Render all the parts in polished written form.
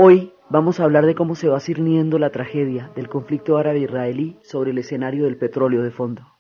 Hoy vamos a hablar de cómo se va cirniendo la tragedia del conflicto árabe-israelí sobre el escenario del petróleo de fondo.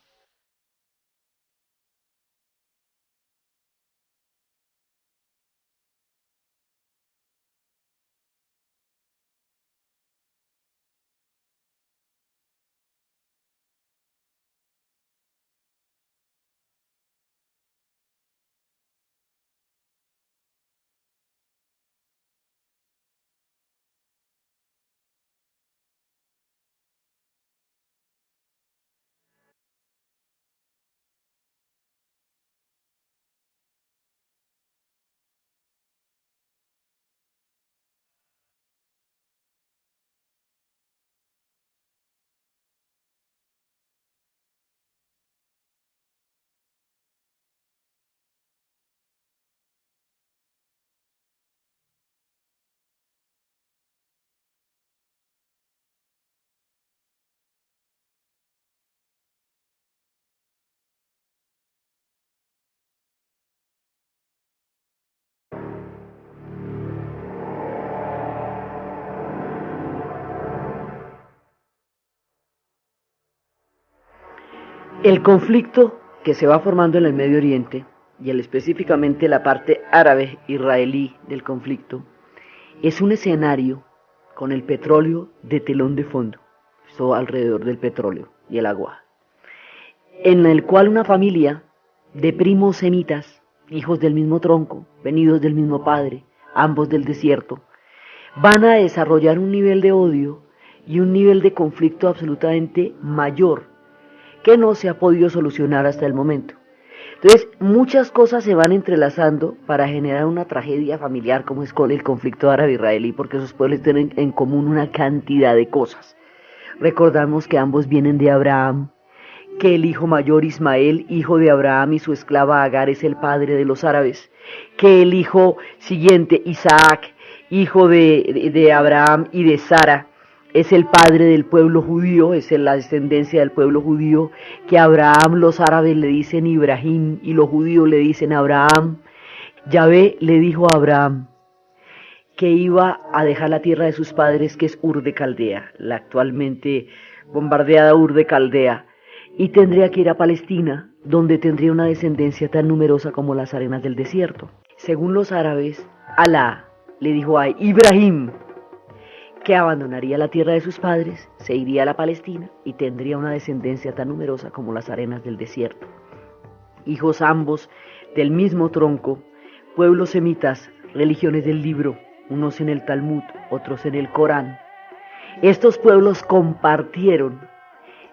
El conflicto que se va formando en el Medio Oriente, y específicamente la parte árabe-israelí del conflicto, es un escenario con el petróleo de telón de fondo, esto alrededor del petróleo y el agua, en el cual una familia de primos semitas, hijos del mismo tronco, venidos del mismo padre, ambos del desierto, van a desarrollar un nivel de odio y un nivel de conflicto absolutamente mayor que no se ha podido solucionar hasta el momento. Entonces, muchas cosas se van entrelazando para generar una tragedia familiar como es con el conflicto árabe-israelí, porque esos pueblos tienen en común una cantidad de cosas. Recordamos que ambos vienen de Abraham, que el hijo mayor Ismael, hijo de Abraham y su esclava Agar, es el padre de los árabes, que el hijo siguiente, Isaac, hijo de Abraham y de Sara, es el padre del pueblo judío, es la descendencia del pueblo judío, que a Abraham los árabes le dicen Ibrahim y los judíos le dicen Abraham. Yahvé le dijo a Abraham que iba a dejar la tierra de sus padres, que es Ur de Caldea, la actualmente bombardeada Ur de Caldea, y tendría que ir a Palestina, donde tendría una descendencia tan numerosa como las arenas del desierto. Según los árabes, Alá le dijo a Ibrahim que abandonaría la tierra de sus padres, se iría a la Palestina y tendría una descendencia tan numerosa como las arenas del desierto. Hijos ambos del mismo tronco, pueblos semitas, religiones del libro, unos en el Talmud, otros en el Corán. Estos pueblos compartieron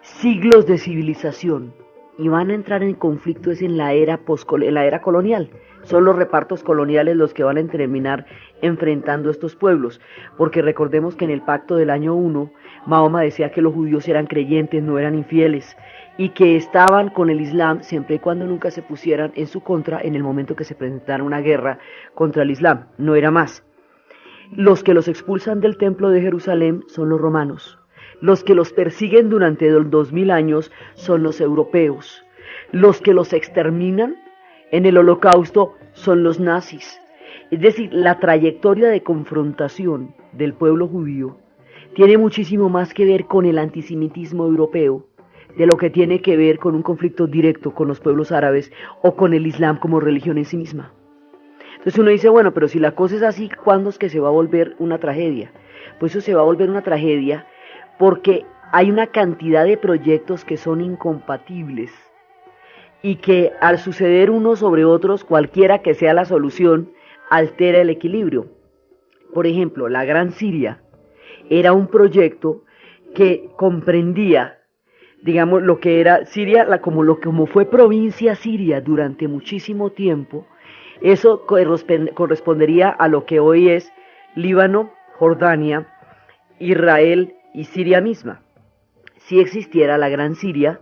siglos de civilización y van a entrar en conflicto en la era colonial. Son los repartos coloniales los que van a terminar enfrentando estos pueblos, porque recordemos que en el pacto del año 1, Mahoma decía que los judíos eran creyentes, no eran infieles, y que estaban con el Islam siempre y cuando nunca se pusieran en su contra en el momento que se presentara una guerra contra el Islam, no era más. Los que los expulsan del templo de Jerusalén son los romanos. Los que los persiguen durante 2000 años son los europeos. Los que los exterminan en el Holocausto son los nazis. Es decir, la trayectoria de confrontación del pueblo judío tiene muchísimo más que ver con el antisemitismo europeo de lo que tiene que ver con un conflicto directo con los pueblos árabes o con el Islam como religión en sí misma. Entonces uno dice, bueno, pero si la cosa es así, ¿cuándo es que se va a volver una tragedia? Pues eso se va a volver una tragedia porque hay una cantidad de proyectos que son incompatibles y que al suceder unos sobre otros, cualquiera que sea la solución, altera el equilibrio. Por ejemplo, la Gran Siria era un proyecto que comprendía, digamos, lo que era Siria, como fue provincia siria durante muchísimo tiempo. Eso correspondería a lo que hoy es Líbano, Jordania, Israel y Siria misma. Si existiera la Gran Siria,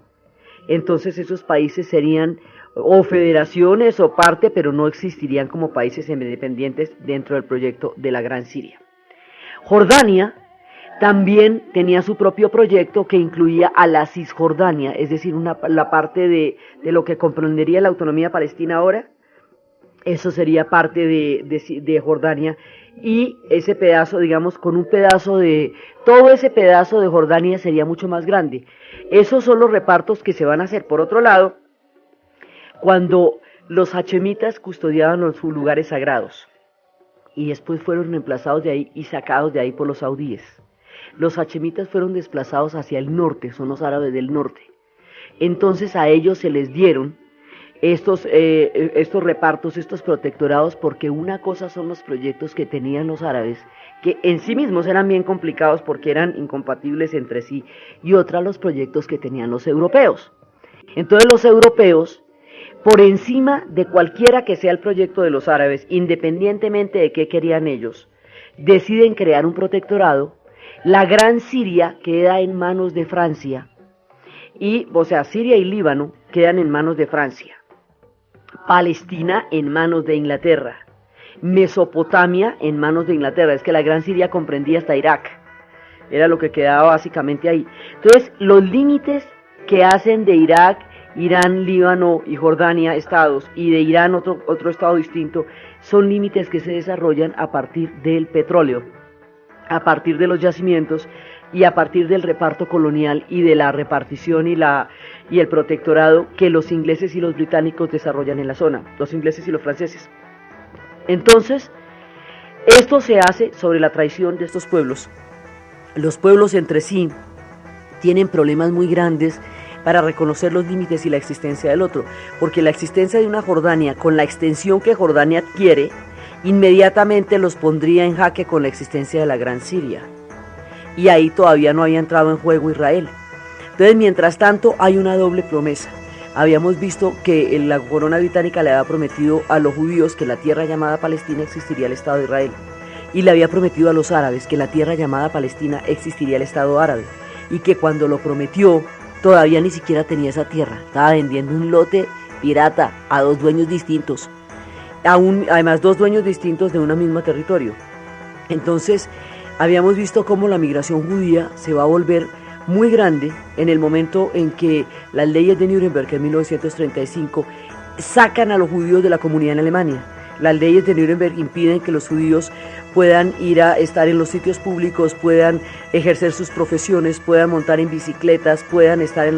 entonces esos países serían o federaciones o parte, pero no existirían como países independientes dentro del proyecto de la Gran Siria. Jordania también tenía su propio proyecto que incluía a la Cisjordania, es decir, la parte de lo que comprendería la autonomía palestina ahora, eso sería parte de Jordania, y ese pedazo, digamos, con un pedazo todo ese pedazo de Jordania sería mucho más grande. Esos son los repartos que se van a hacer. Por otro lado, cuando los hachemitas custodiaban sus lugares sagrados, y después fueron reemplazados de ahí y sacados de ahí por los saudíes. Los hachemitas fueron desplazados hacia el norte, son los árabes del norte. Entonces a ellos se les dieron estos repartos, estos protectorados, porque una cosa son los proyectos que tenían los árabes, que en sí mismos eran bien complicados porque eran incompatibles entre sí, y otra los proyectos que tenían los europeos. Entonces los europeos, por encima de cualquiera que sea el proyecto de los árabes, independientemente de qué querían ellos, deciden crear un protectorado. La Gran Siria queda en manos de Francia, Siria y Líbano quedan en manos de Francia, Palestina en manos de Inglaterra, Mesopotamia en manos de Inglaterra. Es que la Gran Siria comprendía hasta Irak, era lo que quedaba básicamente ahí. Entonces, los límites que hacen de Irak, Irán, Líbano y Jordania estados, y de Irán otro estado distinto, son límites que se desarrollan a partir del petróleo, a partir de los yacimientos y a partir del reparto colonial y de la repartición y el protectorado que los ingleses y los británicos desarrollan en la zona, los ingleses y los franceses. Entonces, esto se hace sobre la traición de estos pueblos. Los pueblos entre sí tienen problemas muy grandes para reconocer los límites y la existencia del otro, porque la existencia de una Jordania con la extensión que Jordania adquiere, inmediatamente los pondría en jaque con la existencia de la Gran Siria. Y ahí todavía no había entrado en juego Israel. Entonces, mientras tanto, hay una doble promesa. Habíamos visto que la corona británica le había prometido a los judíos que en la tierra llamada Palestina existiría el Estado de Israel. Y le había prometido a los árabes que en la tierra llamada Palestina existiría el Estado árabe. Y que cuando lo prometió, todavía ni siquiera tenía esa tierra. Estaba vendiendo un lote pirata a dos dueños distintos. Además, dos dueños distintos de un mismo territorio. Entonces, habíamos visto cómo la migración judía se va a volver muy grande en el momento en que las leyes de Nuremberg en 1935 sacan a los judíos de la comunidad en Alemania. Las leyes de Nuremberg impiden que los judíos puedan ir a estar en los sitios públicos, puedan ejercer sus profesiones, puedan montar en bicicletas, puedan estar en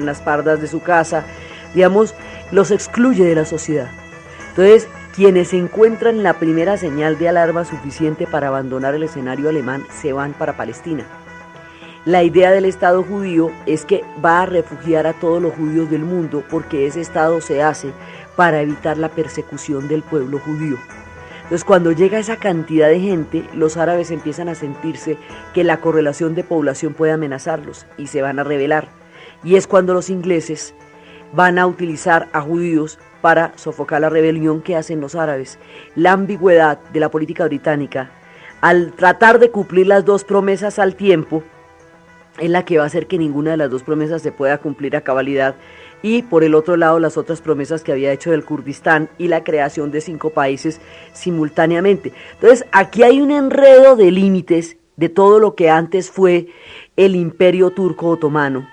las pardas de su casa. Digamos, los excluye de la sociedad. Entonces, quienes encuentran la primera señal de alarma suficiente para abandonar el escenario alemán se van para Palestina. La idea del Estado judío es que va a refugiar a todos los judíos del mundo, porque ese Estado se hace para evitar la persecución del pueblo judío. Entonces, cuando llega esa cantidad de gente, los árabes empiezan a sentirse que la correlación de población puede amenazarlos y se van a rebelar. Y es cuando los ingleses van a utilizar a judíos para sofocar la rebelión que hacen los árabes. La ambigüedad de la política británica, al tratar de cumplir las dos promesas al tiempo, es la que va a hacer que ninguna de las dos promesas se pueda cumplir a cabalidad, y por el otro lado las otras promesas que había hecho del Kurdistán y la creación de 5 países simultáneamente. Entonces, aquí hay un enredo de límites de todo lo que antes fue el Imperio Turco Otomano,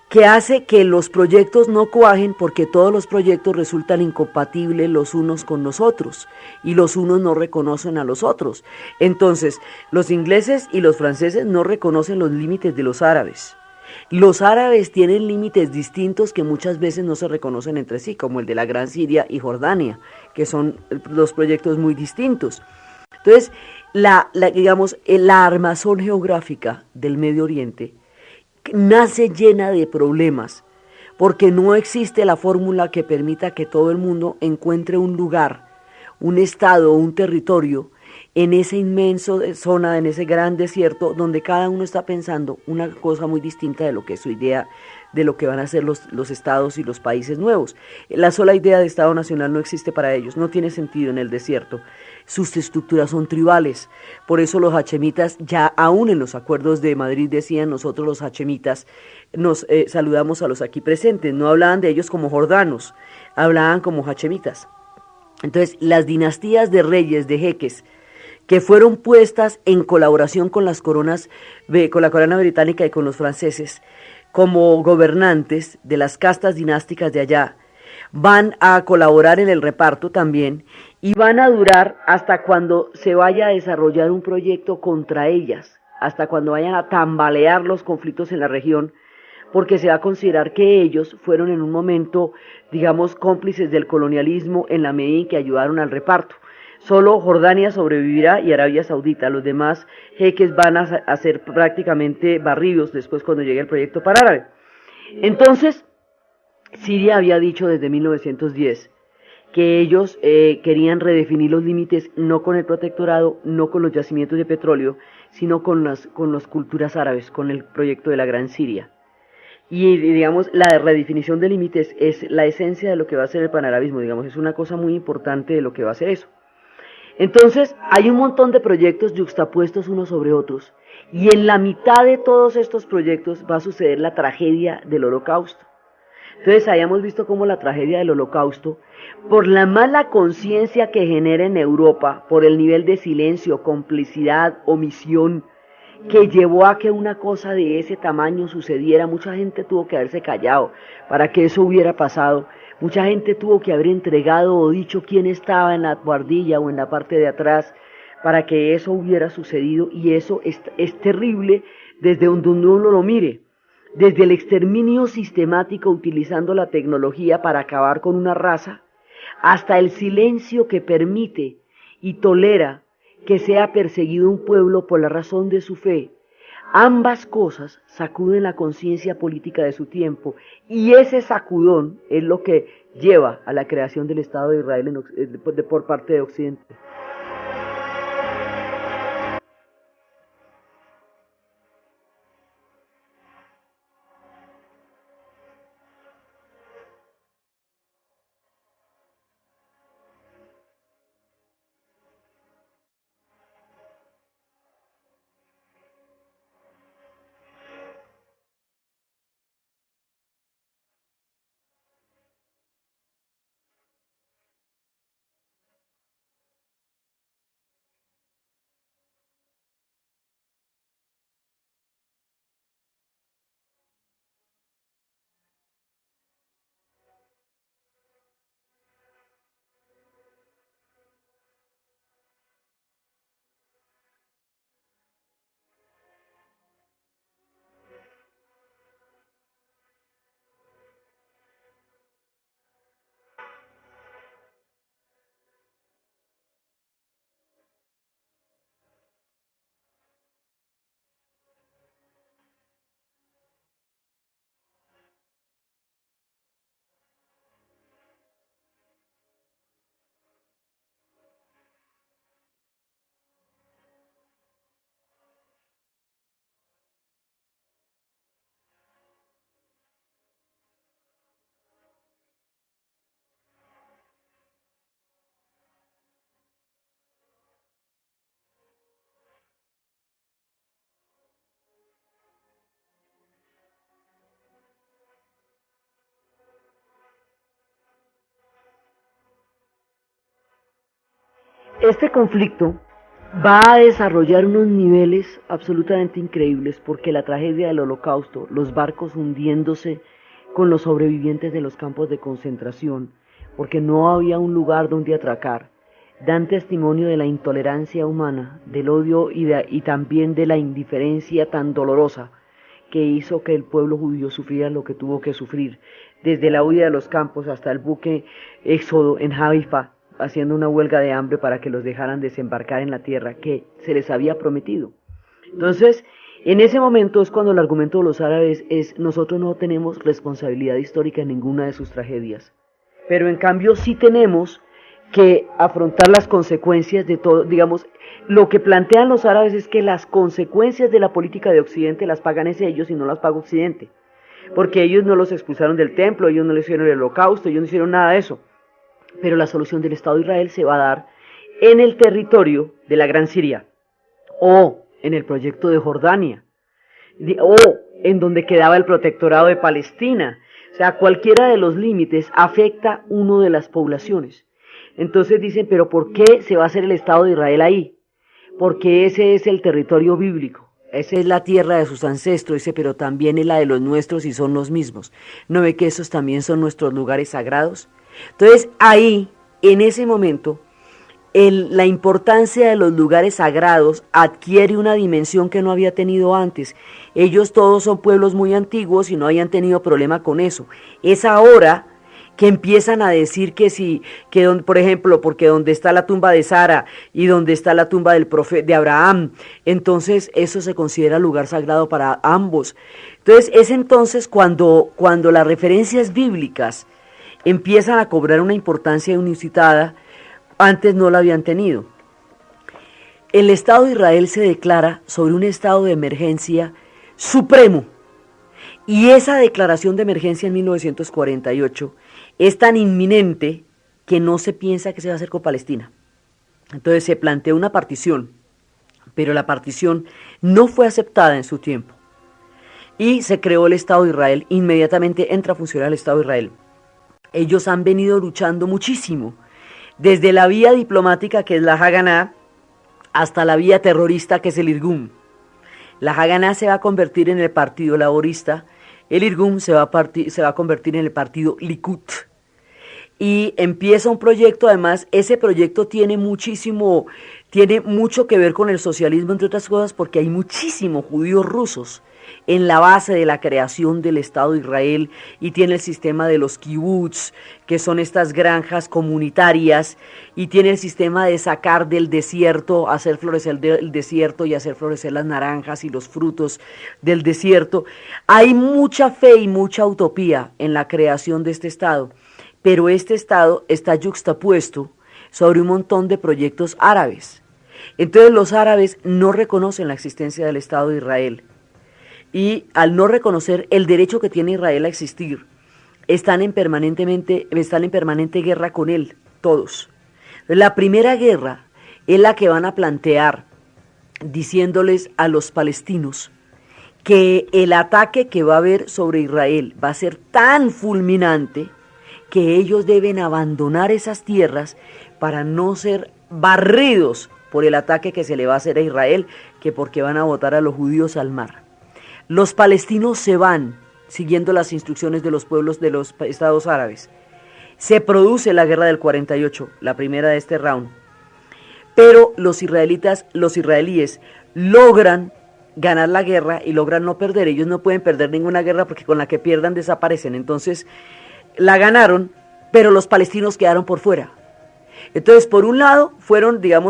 que hace que los proyectos no cuajen, porque todos los proyectos resultan incompatibles los unos con los otros y los unos no reconocen a los otros. Entonces, los ingleses y los franceses no reconocen los límites de los árabes. Los árabes tienen límites distintos que muchas veces no se reconocen entre sí, como el de la Gran Siria y Jordania, que son dos proyectos muy distintos. Entonces, la armazón geográfica del Medio Oriente nace llena de problemas, porque no existe la fórmula que permita que todo el mundo encuentre un lugar, un estado, un territorio en esa inmensa zona, en ese gran desierto, donde cada uno está pensando una cosa muy distinta de lo que es su idea de lo que van a ser los estados y los países nuevos. La sola idea de Estado Nacional no existe para ellos, no tiene sentido en el desierto. Sus estructuras son tribales, por eso los hachemitas, ya aún en los acuerdos de Madrid decían, nosotros los hachemitas nos saludamos a los aquí presentes, no hablaban de ellos como jordanos, hablaban como hachemitas. Entonces, las dinastías de reyes, de jeques, que fueron puestas en colaboración con las coronas, con la corona británica y con los franceses, como gobernantes de las castas dinásticas de allá, van a colaborar en el reparto también y van a durar hasta cuando se vaya a desarrollar un proyecto contra ellas, hasta cuando vayan a tambalear los conflictos en la región, porque se va a considerar que ellos fueron en un momento, digamos, cómplices del colonialismo en la medida en que ayudaron al reparto. Solo Jordania sobrevivirá y Arabia Saudita. Los demás jeques van a ser prácticamente barridos después cuando llegue el proyecto parárabe. Entonces, Siria había dicho desde 1910 que ellos querían redefinir los límites no con el protectorado, no con los yacimientos de petróleo, sino con las culturas árabes, con el proyecto de la Gran Siria. Y digamos, la redefinición de límites es la esencia de lo que va a ser el panarabismo, digamos, es una cosa muy importante de lo que va a ser eso. Entonces, hay un montón de proyectos yuxtapuestos unos sobre otros, y en la mitad de todos estos proyectos va a suceder la tragedia del Holocausto. Entonces, hayamos visto cómo la tragedia del Holocausto, por la mala conciencia que genera en Europa, por el nivel de silencio, complicidad, omisión, que llevó a que una cosa de ese tamaño sucediera, mucha gente tuvo que haberse callado para que eso hubiera pasado, mucha gente tuvo que haber entregado o dicho quién estaba en la guardilla o en la parte de atrás para que eso hubiera sucedido, y eso es terrible desde donde uno lo mire, desde el exterminio sistemático utilizando la tecnología para acabar con una raza, hasta el silencio que permite y tolera que sea perseguido un pueblo por la razón de su fe. Ambas cosas sacuden la conciencia política de su tiempo, y ese sacudón es lo que lleva a la creación del Estado de Israel por parte de Occidente. Este conflicto va a desarrollar unos niveles absolutamente increíbles, porque la tragedia del Holocausto, los barcos hundiéndose con los sobrevivientes de los campos de concentración, porque no había un lugar donde atracar, dan testimonio de la intolerancia humana, del odio y también de la indiferencia tan dolorosa que hizo que el pueblo judío sufriera lo que tuvo que sufrir, desde la huida de los campos hasta el buque Éxodo en Haifa, haciendo una huelga de hambre para que los dejaran desembarcar en la tierra que se les había prometido. Entonces, en ese momento es cuando el argumento de los árabes es: nosotros no tenemos responsabilidad histórica en ninguna de sus tragedias, pero en cambio sí tenemos que afrontar las consecuencias de todo. Digamos, lo que plantean los árabes es que las consecuencias de la política de Occidente las pagan ellos y no las paga Occidente, porque ellos no los expulsaron del templo, ellos no les hicieron el holocausto, ellos no hicieron nada de eso. Pero la solución del Estado de Israel se va a dar en el territorio de la Gran Siria, o en el proyecto de Jordania, o en donde quedaba el protectorado de Palestina. O sea, cualquiera de los límites afecta uno de las poblaciones. Entonces dicen: pero ¿por qué se va a hacer el Estado de Israel ahí? Porque ese es el territorio bíblico, esa es la tierra de sus ancestros. Dice: pero también es la de los nuestros y son los mismos. ¿No ve que esos también son nuestros lugares sagrados? Entonces ahí, en ese momento, la importancia de los lugares sagrados adquiere una dimensión que no había tenido antes. Ellos todos son pueblos muy antiguos y no habían tenido problema con eso. Es ahora que empiezan a decir que sí, por ejemplo, porque donde está la tumba de Sara y donde está la tumba del profeta de Abraham, entonces eso se considera lugar sagrado para ambos. Entonces es entonces cuando las referencias bíblicas empiezan a cobrar una importancia inusitada. Antes no la habían tenido. El Estado de Israel se declara sobre un estado de emergencia supremo. Y esa declaración de emergencia en 1948 es tan inminente que no se piensa que se va a hacer con Palestina. Entonces se planteó una partición, pero la partición no fue aceptada en su tiempo. Y se creó el Estado de Israel, inmediatamente entra a funcionar el Estado de Israel. Ellos han venido luchando muchísimo, desde la vía diplomática, que es la Haganá, hasta la vía terrorista, que es el Irgun. La Haganá se va a convertir en el partido laborista, el Irgun se va a convertir en el partido Likud. Y empieza un proyecto, además, ese proyecto tiene mucho que ver con el socialismo, entre otras cosas, porque hay muchísimos judíos rusos en la base de la creación del Estado de Israel, y tiene el sistema de los kibbutz, que son estas granjas comunitarias, y tiene el sistema de sacar del desierto, hacer florecer el desierto y hacer florecer las naranjas y los frutos del desierto. Hay mucha fe y mucha utopía en la creación de este Estado, pero este Estado está yuxtapuesto sobre un montón de proyectos árabes. Entonces los árabes no reconocen la existencia del Estado de Israel. Y al no reconocer el derecho que tiene Israel a existir, están en permanente guerra con él, todos. La primera guerra es la que van a plantear diciéndoles a los palestinos que el ataque que va a haber sobre Israel va a ser tan fulminante que ellos deben abandonar esas tierras para no ser barridos por el ataque que se le va a hacer a Israel, que porque van a botar a los judíos al mar. Los palestinos se van siguiendo las instrucciones de los pueblos de los estados árabes. Se produce la guerra del 48, la primera de este round. Pero los israelíes logran ganar la guerra y logran no perder. Ellos no pueden perder ninguna guerra porque con la que pierdan desaparecen. Entonces la ganaron, pero los palestinos quedaron por fuera. Entonces, por un lado,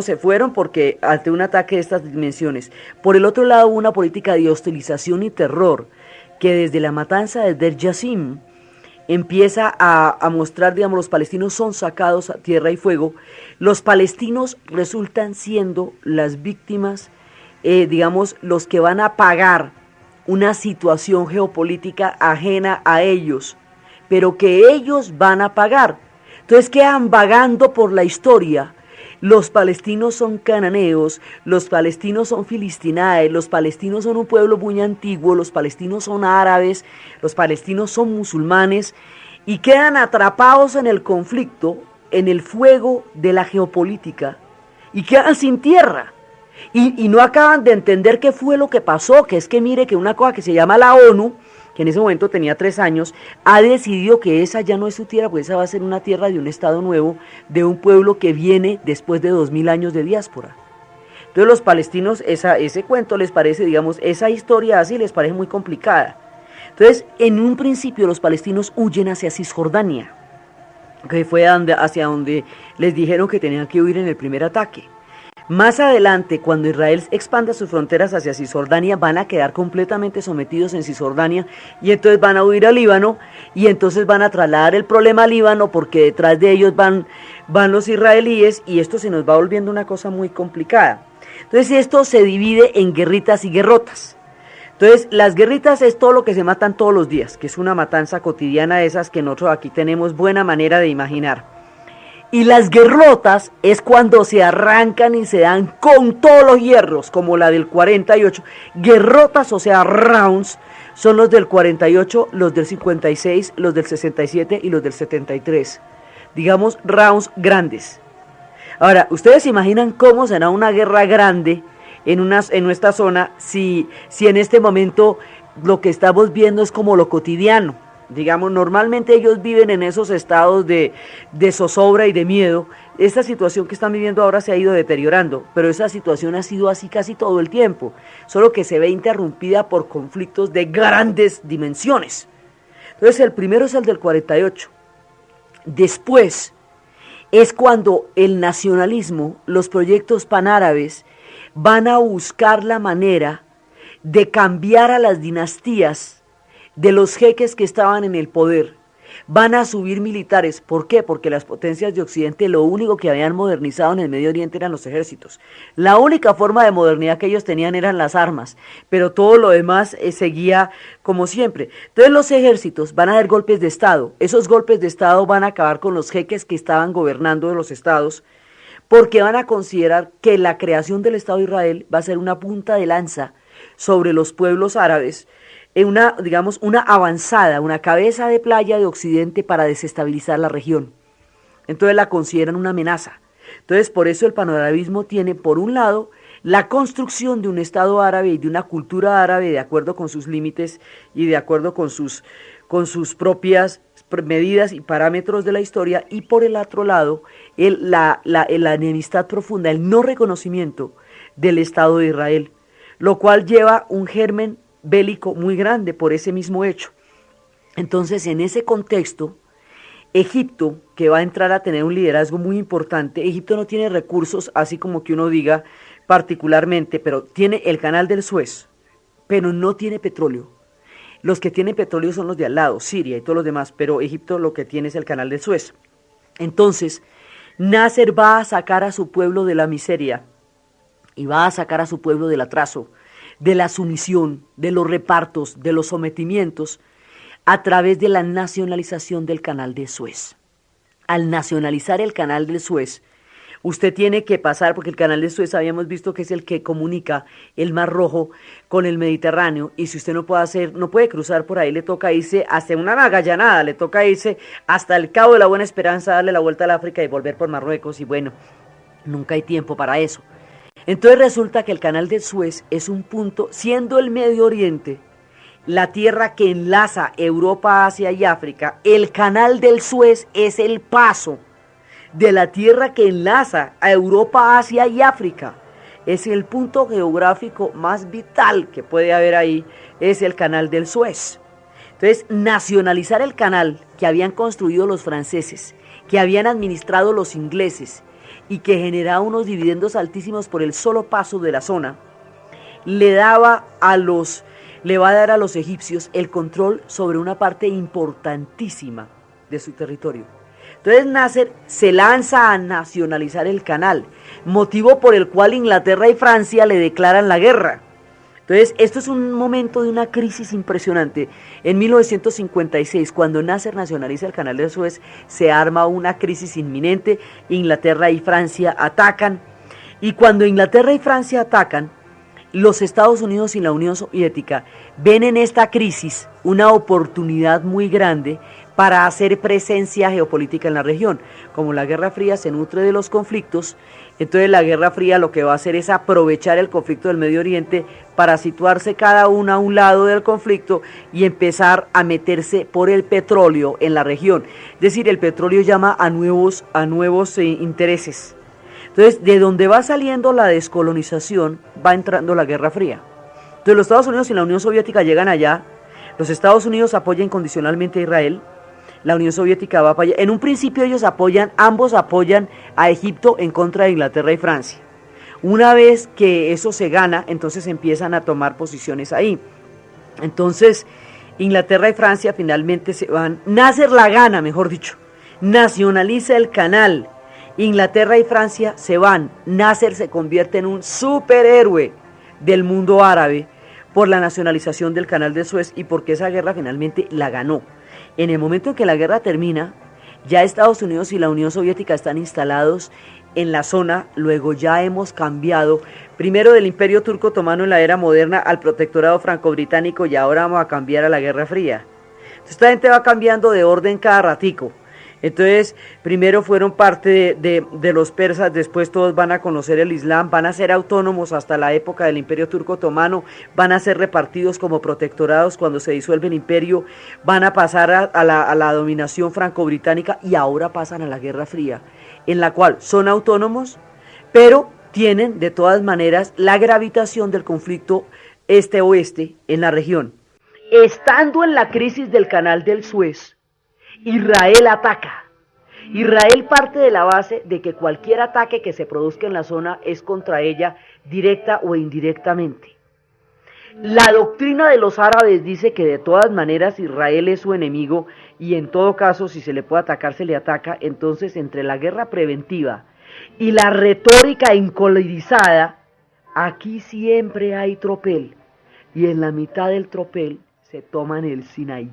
se fueron porque ante un ataque de estas dimensiones. Por el otro lado, hubo una política de hostilización y terror que desde la matanza de Der Yassin empieza a mostrar, los palestinos son sacados a tierra y fuego. Los palestinos resultan siendo las víctimas, los que van a pagar una situación geopolítica ajena a ellos, pero que ellos van a pagar. Entonces quedan vagando por la historia. Los palestinos son cananeos, los palestinos son filistinaes, los palestinos son un pueblo muy antiguo, los palestinos son árabes, los palestinos son musulmanes, y quedan atrapados en el conflicto, en el fuego de la geopolítica, y quedan sin tierra. Y no acaban de entender qué fue lo que pasó, que es que mire que una cosa que se llama la ONU, que en ese momento tenía 3 años, ha decidido que esa ya no es su tierra, pues esa va a ser una tierra de un Estado nuevo, de un pueblo que viene después de 2000 años de diáspora. Entonces los palestinos, ese cuento les parece, esa historia así les parece muy complicada. Entonces, en un principio los palestinos huyen hacia Cisjordania, que fue hacia donde les dijeron que tenían que huir en el primer ataque. Más adelante, cuando Israel expanda sus fronteras hacia Cisjordania, van a quedar completamente sometidos en Cisjordania, y entonces van a huir al Líbano, y entonces van a trasladar el problema al Líbano, porque detrás de ellos van los israelíes, y esto se nos va volviendo una cosa muy complicada. Entonces esto se divide en guerritas y guerrotas. Entonces las guerritas es todo lo que se matan todos los días, que es una matanza cotidiana de esas que nosotros aquí tenemos buena manera de imaginar. Y las guerrotas es cuando se arrancan y se dan con todos los hierros, como la del 48. Guerrotas, o sea, rounds, son los del 48, los del 56, los del 67 y los del 73. Rounds grandes. Ahora, ¿ustedes se imaginan cómo será una guerra grande en nuestra zona si en este momento lo que estamos viendo es como lo cotidiano? digamos, normalmente ellos viven en esos estados de zozobra y de miedo. Esta situación que están viviendo ahora se ha ido deteriorando, pero esa situación ha sido así casi todo el tiempo, solo que se ve interrumpida por conflictos de grandes dimensiones. Entonces el primero es el del 48. Después es cuando el nacionalismo, los proyectos panárabes, van a buscar la manera de cambiar a las dinastías de los jeques que estaban en el poder. Van a subir militares. ¿Por qué? Porque las potencias de Occidente lo único que habían modernizado en el Medio Oriente eran los ejércitos. La única forma de modernidad que ellos tenían eran las armas, pero todo lo demás seguía como siempre. Entonces los ejércitos van a dar golpes de Estado. Esos golpes de Estado van a acabar con los jeques que estaban gobernando de los estados, porque van a considerar que la creación del Estado de Israel va a ser una punta de lanza sobre los pueblos árabes, digamos, una avanzada, una cabeza de playa de Occidente para desestabilizar la región. Entonces la consideran una amenaza. Entonces por eso el panarabismo tiene, por un lado, la construcción de un Estado árabe y de una cultura árabe de acuerdo con sus límites y de acuerdo con sus propias medidas y parámetros de la historia, y por el otro lado, la enemistad profunda, el no reconocimiento del Estado de Israel, lo cual lleva un germen bélico muy grande por ese mismo hecho. Entonces, en ese contexto, Egipto, que va a entrar a tener un liderazgo muy importante, Egipto no tiene recursos, así como que uno diga particularmente, pero tiene el canal del Suez, pero no tiene petróleo. Los que tienen petróleo son los de al lado, Siria y todos los demás, pero Egipto lo que tiene es el canal del Suez. Entonces, Nasser va a sacar a su pueblo de la miseria y va a sacar a su pueblo del atraso, de la sumisión, de los repartos, de los sometimientos, a través de la nacionalización del canal de Suez. Al nacionalizar el canal del Suez, usted tiene que pasar, porque el canal de Suez habíamos visto que es el que comunica el Mar Rojo con el Mediterráneo, y si usted no puede cruzar por ahí, le toca irse hasta una Magallanada, le toca irse hasta el Cabo de la Buena Esperanza, darle la vuelta al África y volver por Marruecos, y bueno, nunca hay tiempo para eso. Entonces resulta que el canal de Suez es un punto, siendo el Medio Oriente la tierra que enlaza Europa, Asia y África, el canal del Suez es el paso de la tierra que enlaza a Europa, Asia y África. Es el punto geográfico más vital que puede haber ahí, es el canal del Suez. Entonces, nacionalizar el canal que habían construido los franceses, que habían administrado los ingleses, y que generaba unos dividendos altísimos por el solo paso de la zona, le va a dar a los egipcios el control sobre una parte importantísima de su territorio. Entonces Nasser se lanza a nacionalizar el canal, motivo por el cual Inglaterra y Francia le declaran la guerra. Entonces, esto es un momento de una crisis impresionante. En 1956, cuando Nasser nacionaliza el canal de Suez, se arma una crisis inminente. Inglaterra y Francia atacan. Y cuando Inglaterra y Francia atacan, los Estados Unidos y la Unión Soviética ven en esta crisis una oportunidad muy grande para hacer presencia geopolítica en la región. Como la Guerra Fría se nutre de los conflictos, entonces la Guerra Fría lo que va a hacer es aprovechar el conflicto del Medio Oriente para situarse cada uno a un lado del conflicto y empezar a meterse por el petróleo en la región. Es decir, el petróleo llama a nuevos intereses. Entonces, de donde va saliendo la descolonización, va entrando la Guerra Fría. Entonces, los Estados Unidos y la Unión Soviética llegan allá. Los Estados Unidos apoyan incondicionalmente a Israel. La Unión Soviética va para allá. En un principio ambos apoyan a Egipto en contra de Inglaterra y Francia. Una vez que eso se gana, entonces empiezan a tomar posiciones ahí. Entonces, Inglaterra y Francia finalmente se van. Nasser la gana, mejor dicho. Nacionaliza el canal. Inglaterra y Francia se van. Nasser se convierte en un superhéroe del mundo árabe por la nacionalización del canal de Suez y porque esa guerra finalmente la ganó. En el momento en que la guerra termina, ya Estados Unidos y la Unión Soviética están instalados en la zona. Luego ya hemos cambiado, primero del Imperio Turco Otomano en la era moderna al protectorado franco-británico, y ahora vamos a cambiar a la Guerra Fría. Entonces, esta gente va cambiando de orden cada ratico. Entonces, primero fueron parte de los persas, después todos van a conocer el Islam, van a ser autónomos hasta la época del Imperio Turco Otomano, van a ser repartidos como protectorados cuando se disuelve el imperio, van a pasar a la dominación franco-británica y ahora pasan a la Guerra Fría, en la cual son autónomos, pero tienen de todas maneras la gravitación del conflicto este-oeste en la región. Estando en la crisis del Canal del Suez, Israel ataca. Israel parte de la base de que cualquier ataque que se produzca en la zona es contra ella, directa o indirectamente. La doctrina de los árabes dice que de todas maneras Israel es su enemigo y en todo caso si se le puede atacar se le ataca. Entonces entre la guerra preventiva y la retórica encolerizada, aquí siempre hay tropel y en la mitad del tropel se toman el Sinaí.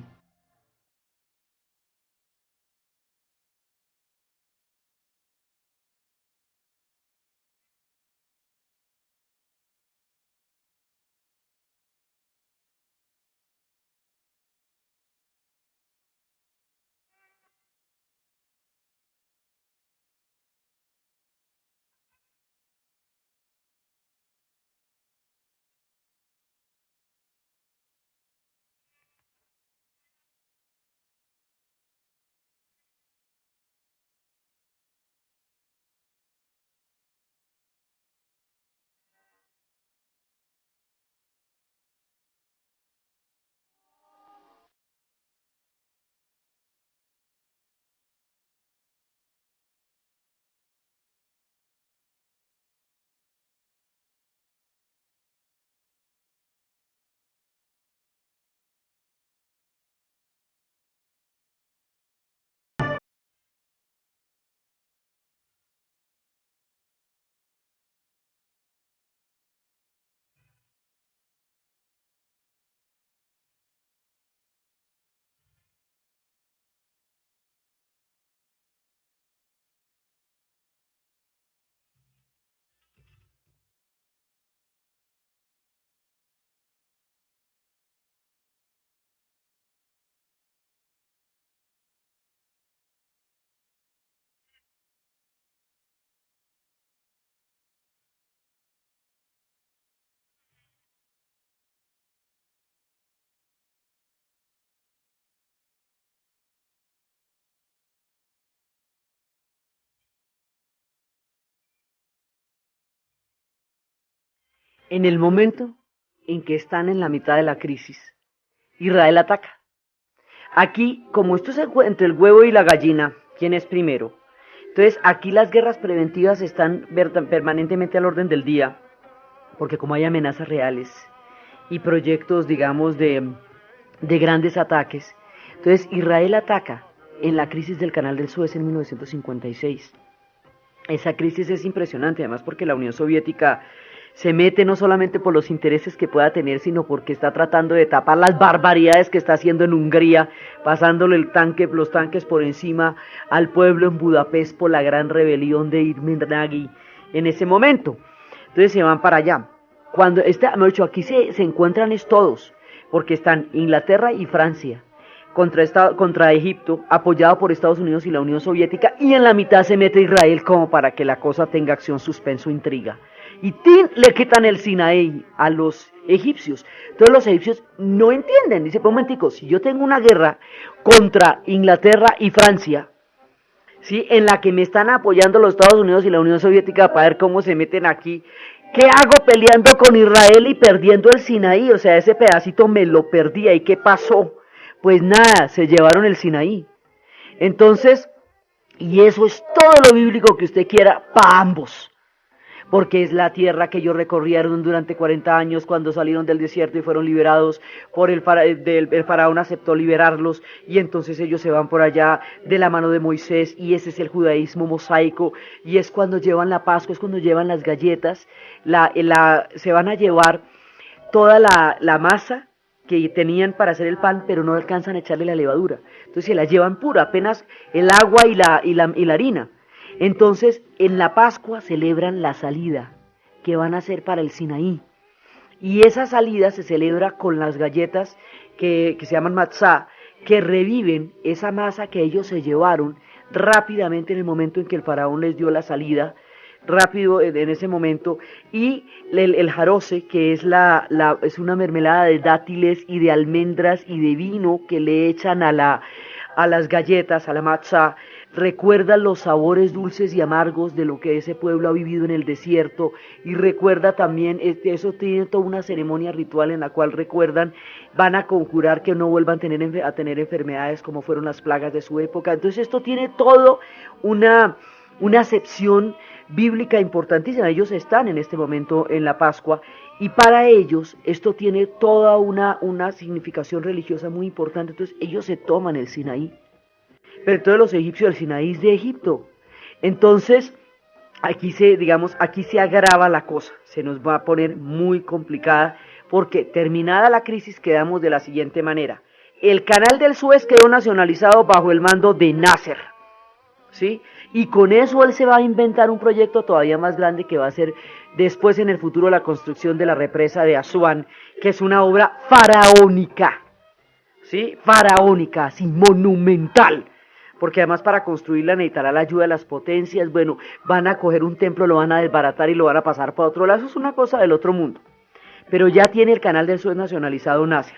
En el momento en que están en la mitad de la crisis, Israel ataca. Aquí, como esto es entre el huevo y la gallina, ¿quién es primero? Entonces, aquí las guerras preventivas están permanentemente al orden del día, porque como hay amenazas reales y proyectos, digamos, de grandes ataques, entonces Israel ataca en la crisis del Canal del Suez en 1956. Esa crisis es impresionante, además porque la Unión Soviética se mete no solamente por los intereses que pueda tener, sino porque está tratando de tapar las barbaridades que está haciendo en Hungría, pasándole los tanques por encima al pueblo en Budapest por la gran rebelión de Irmin Nagy en ese momento. Entonces se van para allá. Cuando aquí se encuentran todos, porque están Inglaterra y Francia contra Egipto, apoyado por Estados Unidos y la Unión Soviética, y en la mitad se mete Israel como para que la cosa tenga acción, suspenso, intriga. Y le quitan el Sinaí a los egipcios. Entonces los egipcios no entienden. Dice, pues un momentico, si yo tengo una guerra contra Inglaterra y Francia, ¿sí?, en la que me están apoyando los Estados Unidos y la Unión Soviética para ver cómo se meten aquí, ¿qué hago peleando con Israel y perdiendo el Sinaí? O sea, ese pedacito me lo perdí. ¿Y qué pasó? Pues nada, se llevaron el Sinaí. Entonces, y eso es todo lo bíblico que usted quiera para ambos. Porque es la tierra que ellos recorrieron durante 40 años cuando salieron del desierto y fueron liberados por el faraón aceptó liberarlos y entonces ellos se van por allá de la mano de Moisés y ese es el judaísmo mosaico y es cuando llevan la Pascua, es cuando llevan las galletas, se van a llevar toda la masa que tenían para hacer el pan, pero no alcanzan a echarle la levadura. Entonces se la llevan pura, apenas el agua y la harina. Entonces, en la Pascua celebran la salida que van a hacer para el Sinaí. Y esa salida se celebra con las galletas que se llaman matzá, que reviven esa masa que ellos se llevaron rápidamente en el momento en que el faraón les dio la salida, rápido en ese momento, y el jarose, que es, es una mermelada de dátiles y de almendras y de vino que le echan a las galletas, a la matzá, recuerda los sabores dulces y amargos de lo que ese pueblo ha vivido en el desierto, y recuerda también, eso tiene toda una ceremonia ritual en la cual recuerdan, van a conjurar que no vuelvan a tener enfermedades como fueron las plagas de su época. Entonces esto tiene todo una acepción bíblica importantísima. Ellos están en este momento en la Pascua, y para ellos esto tiene toda una significación religiosa muy importante. Entonces ellos se toman el Sinaí, pero entonces los egipcios, el Sinaí es de Egipto. Entonces aquí se agrava la cosa, se nos va a poner muy complicada, porque terminada la crisis quedamos de la siguiente manera: el canal del Suez quedó nacionalizado bajo el mando de Nasser, ¿sí? Y con eso él se va a inventar un proyecto todavía más grande, que va a ser después en el futuro la construcción de la represa de Asuán, que es una obra faraónica, ¿sí? Faraónica, así monumental, porque además para construirla necesitará la ayuda de las potencias. Bueno, van a coger un templo, lo van a desbaratar y lo van a pasar para otro lado. Eso es una cosa del otro mundo. Pero ya tiene el canal del Suez nacionalizado Nasser.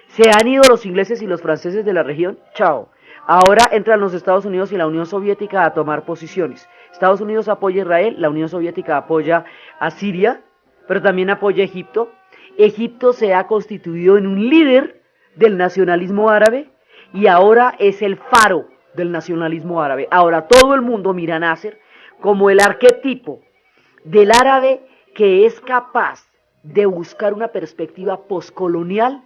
Se han ido los ingleses y los franceses de la región, chao. Ahora entran los Estados Unidos y la Unión Soviética a tomar posiciones. Estados Unidos apoya a Israel, la Unión Soviética apoya a Siria, pero también apoya a Egipto. Egipto se ha constituido en un líder del nacionalismo árabe, y ahora es el faro del nacionalismo árabe. Ahora todo el mundo mira a Nasser como el arquetipo del árabe que es capaz de buscar una perspectiva poscolonial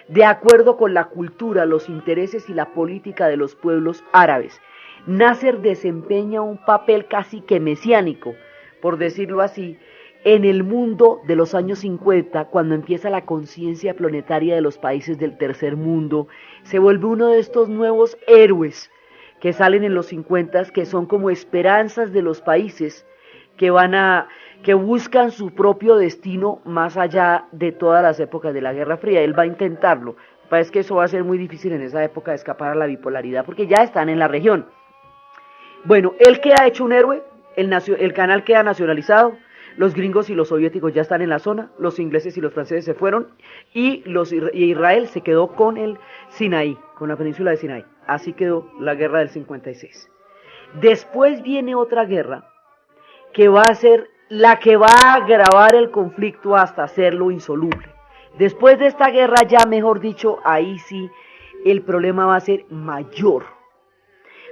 de acuerdo con la cultura, los intereses y la política de los pueblos árabes. Nasser desempeña un papel casi que mesiánico, por decirlo así, en el mundo de los años 50, cuando empieza la conciencia planetaria de los países del tercer mundo. Se vuelve uno de estos nuevos héroes que salen en los 50, que son como esperanzas de los países que buscan su propio destino más allá de todas las épocas de la Guerra Fría. Él va a intentarlo. Parece que eso va a ser muy difícil en esa época de escapar a la bipolaridad, porque ya están en la región. Bueno, él queda hecho un héroe, el canal queda nacionalizado, los gringos y los soviéticos ya están en la zona, los ingleses y los franceses se fueron, y Israel se quedó con el Sinaí, con la península de Sinaí. Así quedó la guerra del 56. Después viene otra guerra, que va a ser la que va a agravar el conflicto hasta hacerlo insoluble. Después de esta guerra, ya mejor dicho, ahí sí el problema va a ser mayor.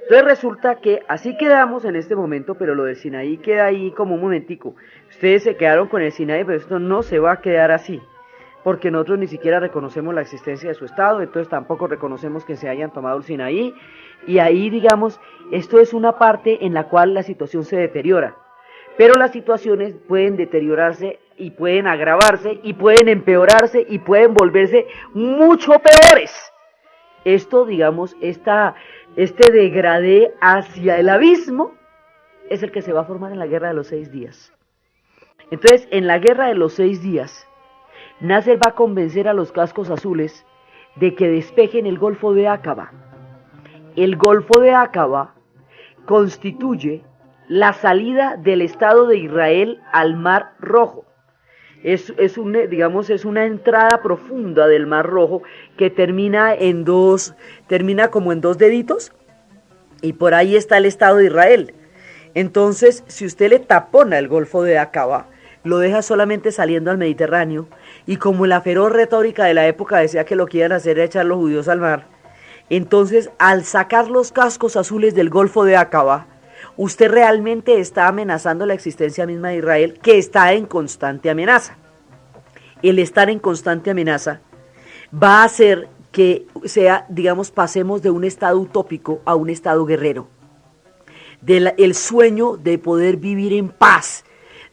Entonces resulta que así quedamos en este momento, pero lo del Sinaí queda ahí como un momentico. Ustedes se quedaron con el Sinaí, pero esto no se va a quedar así, porque nosotros ni siquiera reconocemos la existencia de su estado, entonces tampoco reconocemos que se hayan tomado el Sinaí, y ahí, digamos, esto es una parte en la cual la situación se deteriora. Pero las situaciones pueden deteriorarse y pueden agravarse y pueden empeorarse y pueden volverse mucho peores. Esto, digamos, este degradé hacia el abismo es el que se va a formar en la Guerra de los 6 días. Entonces, en la Guerra de los 6 días, Nasser va a convencer a los cascos azules de que despejen el Golfo de Aqaba. El Golfo de Aqaba constituye la salida del Estado de Israel al Mar Rojo. Es una entrada profunda del Mar Rojo que termina como en dos deditos, y por ahí está el Estado de Israel. Entonces, si usted le tapona el Golfo de Aqaba, lo deja solamente saliendo al Mediterráneo, y como la feroz retórica de la época decía que lo que iban a hacer era echar los judíos al mar, entonces al sacar los cascos azules del Golfo de Aqaba, usted realmente está amenazando la existencia misma de Israel, que está en constante amenaza. El estar en constante amenaza va a hacer que pasemos de un estado utópico a un estado guerrero. El sueño de poder vivir en paz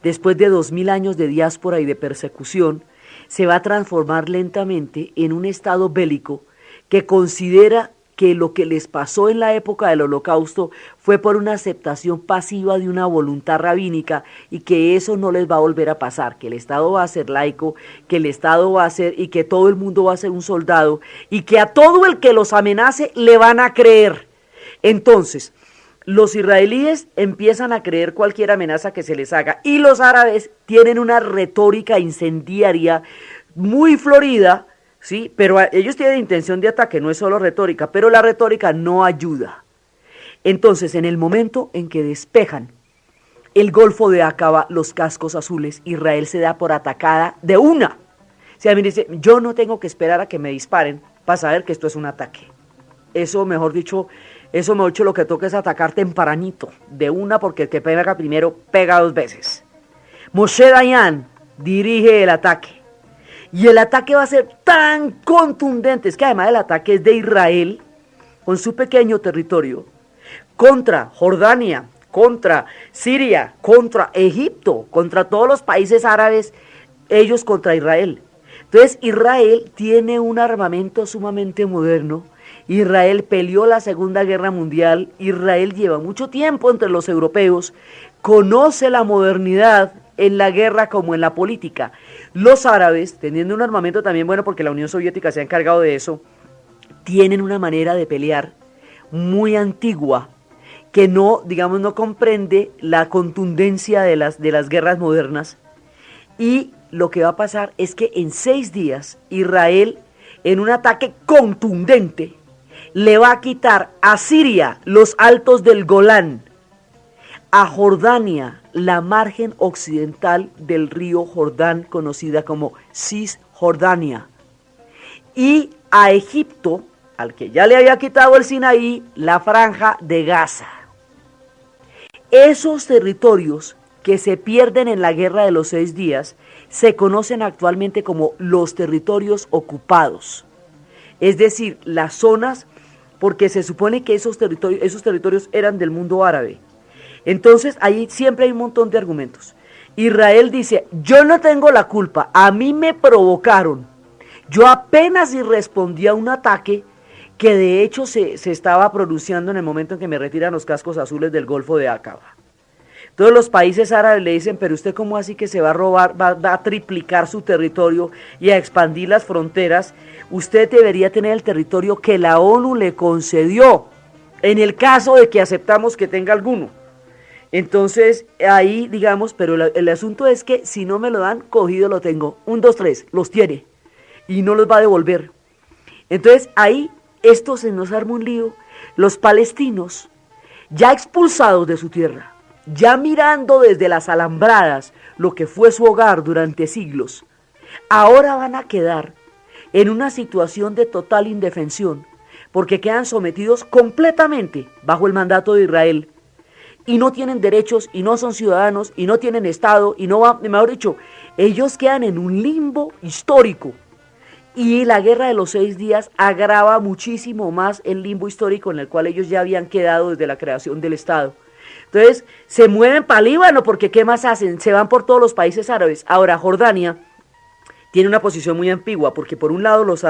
después de 2000 años de diáspora y de persecución se va a transformar lentamente en un estado bélico que considera que lo que les pasó en la época del Holocausto fue por una aceptación pasiva de una voluntad rabínica, y que eso no les va a volver a pasar, que el Estado va a ser laico, que el Estado va a ser, y que todo el mundo va a ser un soldado, y que a todo el que los amenace le van a creer. Entonces, los israelíes empiezan a creer cualquier amenaza que se les haga y los árabes tienen una retórica incendiaria muy florida, ¿sí? Pero ellos tienen intención de ataque, no es solo retórica, pero la retórica no ayuda. Entonces, en el momento en que despejan el Golfo de Acaba, los cascos azules, Israel se da por atacada de una. O sea, me dice, yo no tengo que esperar a que me disparen para saber que esto es un ataque. Eso mejor dicho, lo que toca es atacar tempranito, de una, porque el que pega primero pega dos veces. Moshe Dayan dirige el ataque. Y el ataque va a ser tan contundente, es que además el ataque es de Israel, con su pequeño territorio, contra Jordania, contra Siria, contra Egipto, contra todos los países árabes, ellos contra Israel. Entonces Israel tiene un armamento sumamente moderno. Israel peleó la Segunda Guerra Mundial. Israel lleva mucho tiempo entre los europeos. Conoce la modernidad en la guerra como en la política. Los árabes, teniendo un armamento también bueno porque la Unión Soviética se ha encargado de eso, tienen una manera de pelear muy antigua que no, digamos, no comprende la contundencia de las guerras modernas. Y lo que va a pasar es que en 6 días Israel, en un ataque contundente, le va a quitar a Siria los altos del Golán, a Jordania la margen occidental del río Jordán, conocida como Cisjordania, y a Egipto, al que ya le había quitado el Sinaí, la franja de Gaza. Esos territorios que se pierden en la guerra de los 6 días se conocen actualmente como los territorios ocupados. Es decir, las zonas, porque se supone que esos territorios eran del mundo árabe. Entonces, ahí siempre hay un montón de argumentos. Israel dice, yo no tengo la culpa, a mí me provocaron. Yo apenas y respondí a un ataque que de hecho se estaba produciendo en el momento en que me retiran los cascos azules del Golfo de Acaba. Todos los países árabes le dicen, pero usted cómo así que se va a robar, va a triplicar su territorio y a expandir las fronteras. Usted debería tener el territorio que la ONU le concedió, en el caso de que aceptamos que tenga alguno. Entonces, ahí, digamos, pero el asunto es que si no me lo dan, cogido lo tengo. 1, 2, 3, los tiene. Y no los va a devolver. Entonces, ahí, esto se nos arma un lío. Los palestinos, ya expulsados de su tierra, ya mirando desde las alambradas lo que fue su hogar durante siglos, ahora van a quedar en una situación de total indefensión, porque quedan sometidos completamente bajo el mandato de Israel, y no tienen derechos, y no son ciudadanos, y no tienen Estado, y no va, mejor dicho, ellos quedan en un limbo histórico. Y la guerra de los 6 días agrava muchísimo más el limbo histórico en el cual ellos ya habían quedado desde la creación del Estado. Entonces, se mueven para Líbano porque ¿qué más hacen? Se van por todos los países árabes. Ahora, Jordania tiene una posición muy ambigua porque por un lado los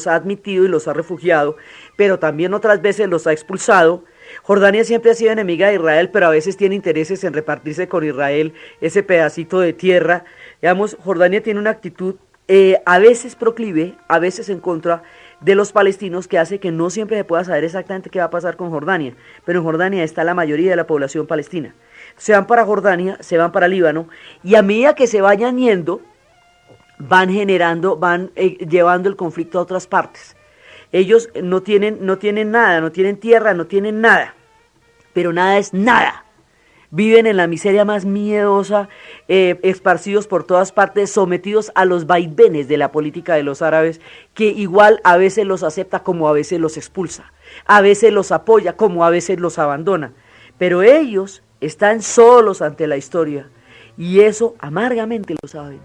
ha admitido y los ha refugiado, pero también otras veces los ha expulsado. Jordania siempre ha sido enemiga de Israel, pero a veces tiene intereses en repartirse con Israel ese pedacito de tierra. Digamos, Jordania tiene una actitud a veces proclive, a veces en contra de los palestinos, que hace que no siempre se pueda saber exactamente qué va a pasar con Jordania, pero en Jordania está la mayoría de la población palestina. Se van para Jordania, se van para Líbano, y a medida que se vayan yendo, van llevando el conflicto a otras partes. Ellos no tienen nada, no tienen tierra, no tienen nada, pero nada es nada. Viven en la miseria más miedosa, esparcidos por todas partes, sometidos a los vaivenes de la política de los árabes, que igual a veces los acepta como a veces los expulsa, a veces los apoya como a veces los abandona. Pero ellos están solos ante la historia y eso amargamente lo saben.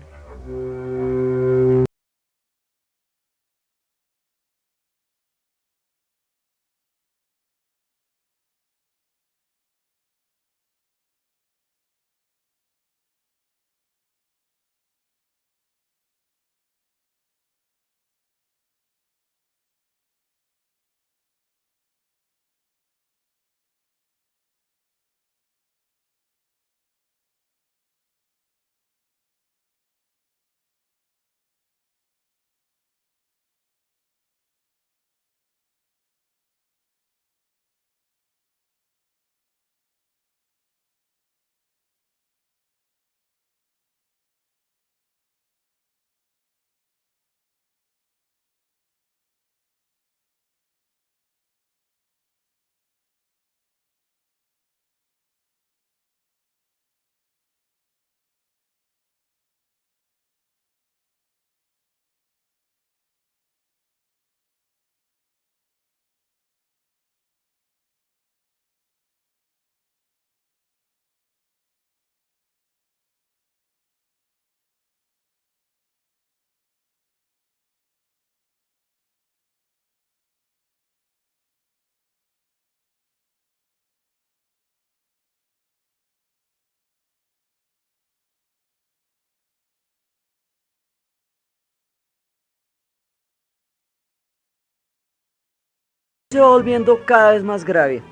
se va volviendo cada vez más grave,